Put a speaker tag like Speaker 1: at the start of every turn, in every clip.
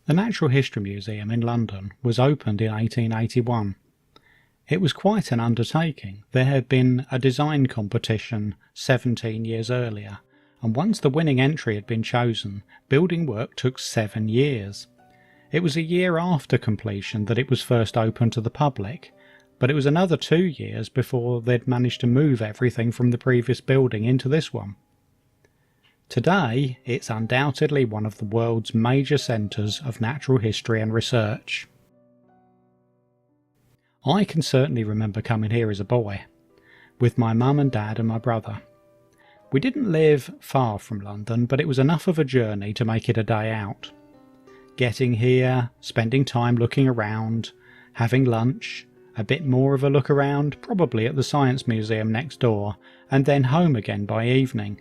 Speaker 1: The Natural History Museum in London was opened in 1881. It was quite an undertaking. There had been a design competition 17 years earlier, and once the winning entry had been chosen, building work took 7 years. It was a year after completion that it was first opened to the public, but it was another 2 years before they'd managed to move everything from the previous building into this one. Today, it's undoubtedly one of the world's major centres of natural history and research. I can certainly remember coming here as a boy, with my mum and dad and my brother. We didn't live far from London, but it was enough of a journey to make it a day out. Getting here, spending time looking around, having lunch, a bit more of a look around, probably at the Science Museum next door, and then home again by evening.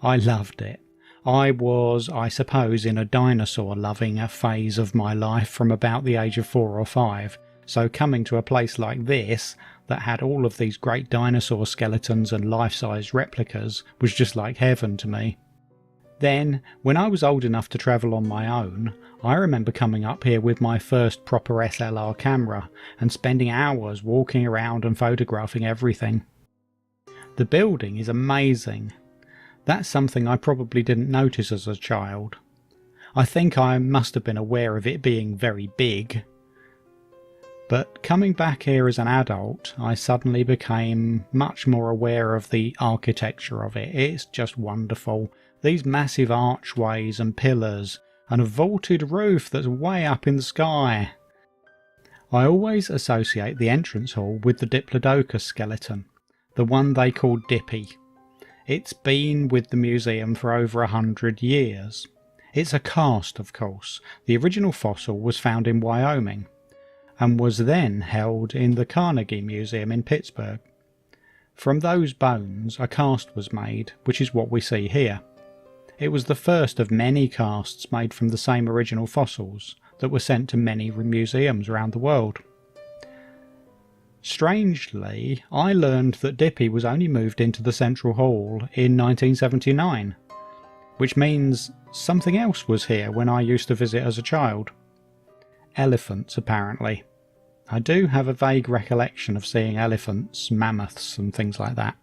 Speaker 1: I loved it. I was, I suppose, in a dinosaur-loving phase of my life from about the age of 4 or 5, so coming to a place like this, that had all of these great dinosaur skeletons and life-size replicas, was just like heaven to me. Then, when I was old enough to travel on my own, I remember coming up here with my first proper SLR camera and spending hours walking around and photographing everything. The building is amazing. That's something I probably didn't notice as a child. I think I must have been aware of it being very big. But coming back here as an adult, I suddenly became much more aware of the architecture of it. It's just wonderful. These massive archways and pillars, and a vaulted roof that's way up in the sky. I always associate the entrance hall with the Diplodocus skeleton, the one they called Dippy. It's been with the museum for over 100 years. It's a cast, of course. The original fossil was found in Wyoming, and was then held in the Carnegie Museum in Pittsburgh. From those bones a cast was made, which is what we see here. It was the first of many casts made from the same original fossils that were sent to many museums around the world. Strangely, I learned that Dippy was only moved into the Central Hall in 1979, which means something else was here when I used to visit as a child. Elephants, apparently. I do have a vague recollection of seeing elephants, mammoths and things like that.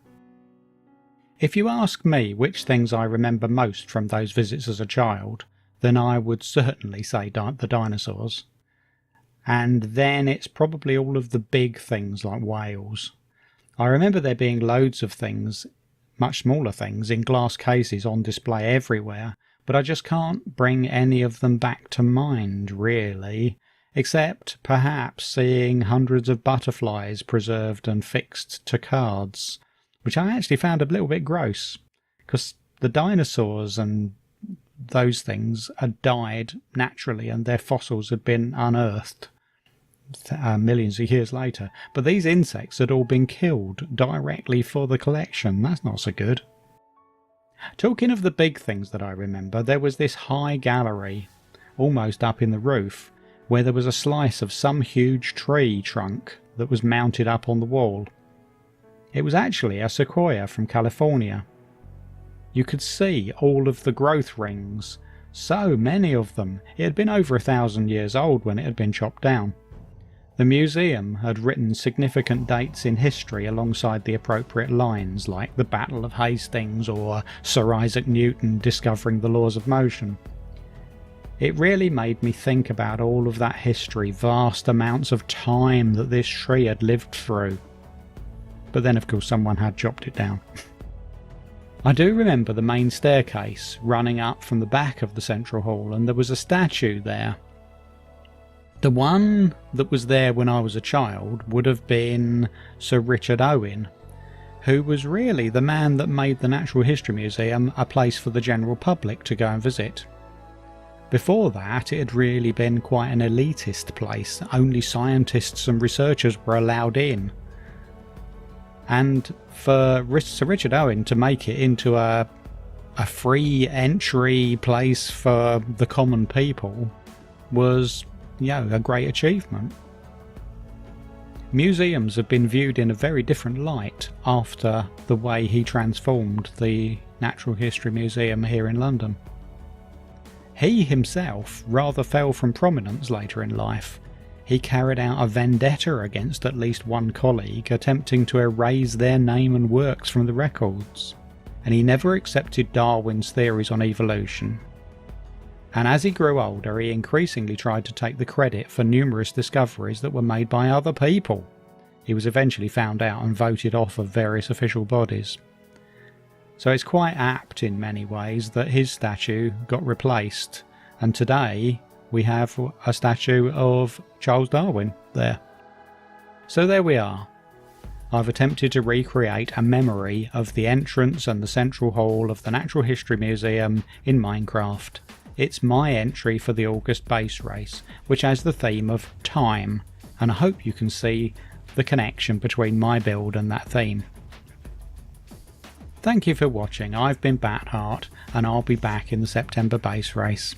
Speaker 1: If you ask me which things I remember most from those visits as a child, then I would certainly say the dinosaurs. And then it's probably all of the big things like whales. I remember there being loads of things, much smaller things, in glass cases on display everywhere, but I just can't bring any of them back to mind, really, except perhaps seeing hundreds of butterflies preserved and fixed to cards, which I actually found a little bit gross, because the dinosaurs and those things had died naturally and their fossils had been unearthed millions of years later, but these insects had all been killed directly for the collection. That's not so good. Talking of the big things that I remember, there was this high gallery, almost up in the roof, where there was a slice of some huge tree trunk that was mounted up on the wall. It was actually a sequoia from California. You could see all of the growth rings, so many of them. It had been over 1,000 years old when it had been chopped down. The museum had written significant dates in history alongside the appropriate lines, like the Battle of Hastings or Sir Isaac Newton discovering the laws of motion. It really made me think about all of that history, vast amounts of time that this tree had lived through. But then of course someone had chopped it down. I do remember the main staircase running up from the back of the central hall, and there was a statue there. The one that was there when I was a child would have been Sir Richard Owen, who was really the man that made the Natural History Museum a place for the general public to go and visit. Before that, it had really been quite an elitist place. Only scientists and researchers were allowed in. And for Sir Richard Owen to make it into a free entry place for the common people was, a great achievement. Museums have been viewed in a very different light after the way he transformed the Natural History Museum here in London. He himself rather fell from prominence later in life. He carried out a vendetta against at least one colleague, attempting to erase their name and works from the records, and he never accepted Darwin's theories on evolution. And as he grew older, he increasingly tried to take the credit for numerous discoveries that were made by other people. He was eventually found out and voted off of various official bodies. So it's quite apt in many ways that his statue got replaced, and today we have a statue of Charles Darwin there. So there we are. I've attempted to recreate a memory of the entrance and the central hall of the Natural History Museum in Minecraft. It's my entry for the August base race, which has the theme of time, and I hope you can see the connection between my build and that theme. Thank you for watching. I've been Batheart, and I'll be back in the September base race.